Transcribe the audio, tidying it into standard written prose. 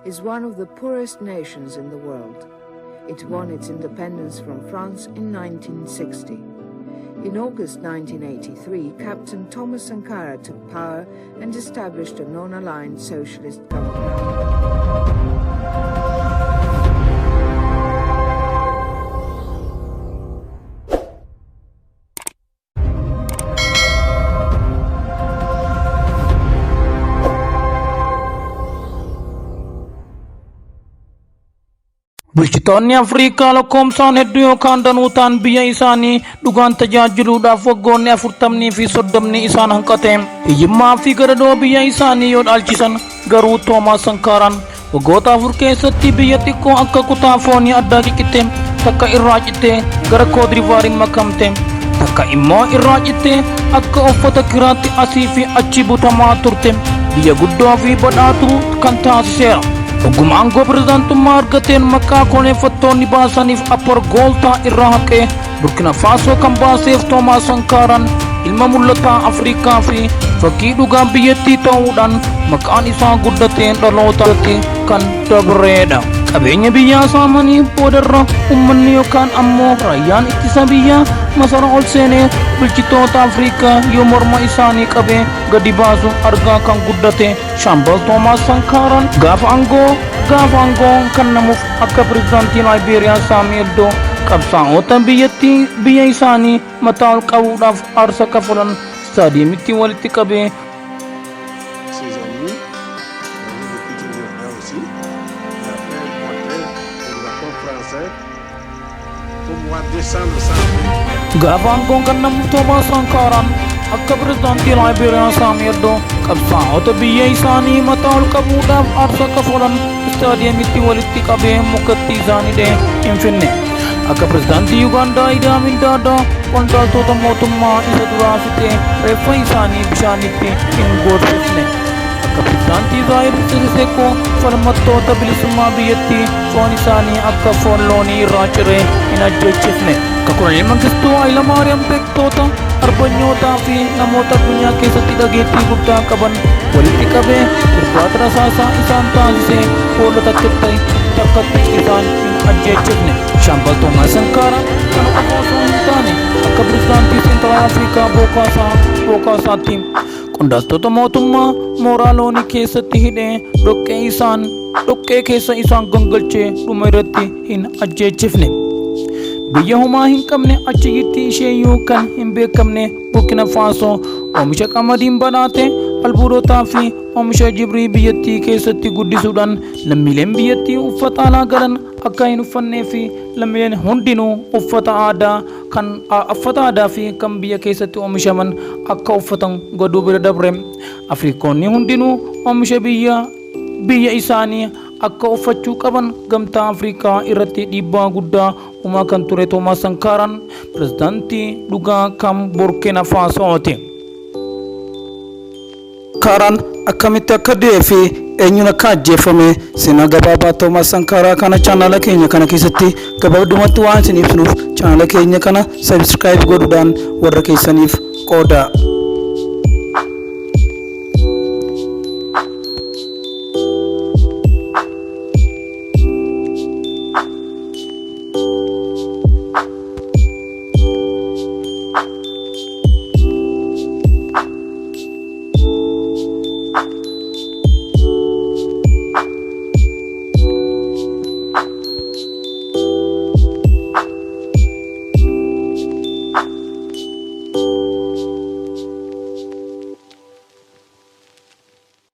is one of the poorest nations in the world. It won its independence from France in 1960. In August 1983, Captain Thomas Sankara took power and established a non-aligned socialist government. Bulchitoonni Afrikaa lakkoomsaan hedduu yookaan danuutaan biyya isaanii dhugaan tajaajiluudhaaf waggoonni 40 fi 30 isaan hanqate. Hiyyummaa fi gadadoo biyya isaanii yoo dhaalchisan garuu Toomaas Sankaraan waggoota 4 keessatti biyya xiqqoo akka kutaa foonii addaa ciqitte takka irraa citte gara Koodirivaariin makamte takka immoo irraa citte akka uffata kiraatti asii fi achi butamaa turte biyya guddoo fi badhaatu kan taasiseera. Ogumaan pirezidaantummaa argateen maqaa koneeffattoonni baasaniif appar gooltaa irraa haqee Burkina Faso kan baaseef Toomaas Sankaraan ilma mul'ataa Afrikaa fi fakkii dhugaa biyyattii ta'uudhaan maqaan isaa guddateen dhalootatti kan dabreedha. Qabeenya biyyaa saamanii boodarra uummanni yookaan ammoo raayyaan ittisa biyyaa masara ol seenee bulchitoota Afrikaa yoo morma isaanii qabee gadi baasu argaa kan guddate Shaambal Toomaas Sankaraan gaafa aangoo kan namuuf akka pirezidaantii Laayiberiyaa Saami'eeldoo qabsaa'ota biyya isaanii mataa ol qabuudhaaf aarsa kafalan istaadiyeemitti walitti qabee gaafa aangoon kan namu Toomaas Sankaraan akka pirezidaantii Laayiberiyaa Saami'eeldoo qabsaa'ota biyya isaanii mataa ol qabuudhaaf aarsa kafalan istaadiyeemitti walitti qabee mukatti isaanii dhee hin finne. Akka pirezidaantii Yuugaandaa Idi Amin Daadaa qondaaltota mootummaa isa duraa fixee reeffa isaanii bishaanitti hin goorsifne. Akka pirezidaantii Zaayir Sirriseekoo falmattoota bilisummaa biyyattii foon isaanii akka foon loonii irraa ciree hin ajjeechifne. Akka Koloneel Mangistuu Hayilamaariyaam beektoota arbanyootaa fi namoota addunyaa keessatti dhageettii guddaa qaban walitti qabee irbaata rasaasaa isaan taasisee hoolota takkatti isaan hin ajjeechifne. Shaambal Toomaas Sankaraan kana qofa osoo hin taane akka pirezidaantii Seentiraal Afrikaa bookaasaatti qondaaltota mootummaa mooraa loonii keessatti hidhee dhoqqee keessa isaan gangalchee dhuma irratti hin ajjeechifne. Biyya homaa hin qabne achitti isheeyyuu kan hin beekamne Burkina Faso oomisha qamadiin badhaate albuudotaa fi oomisha jibrii biyyattii keessatti guddisuudhaan lammiileen biyyattii uffata alaa galan akka hin uffannee fi lammiileen hundinuu uffata aadaa fi kan biyya keessatti oomishaman akka uffatan godhuu bira dabre. Afrikoonni hundinuu oomisha biyya isaanii akka uffachuu qaban gamtaa Afrikaa irratti dhiibbaa guddaa uumaa kan ture Toomaas Sankaraan pirezidaantii dhugaa kan Burkina Fasooti. Sankaraan akkamitti akka du'ee fi eenyuun akka ajjeefame seenaa gabaabaa Toomaas Sankaraa kana chaanala keenya kana keessatti gabaabdumatti waan isiniif ibsinuuf chaanala keenya kana sabskiraayib godhuudhaan warra keessaniif qooda.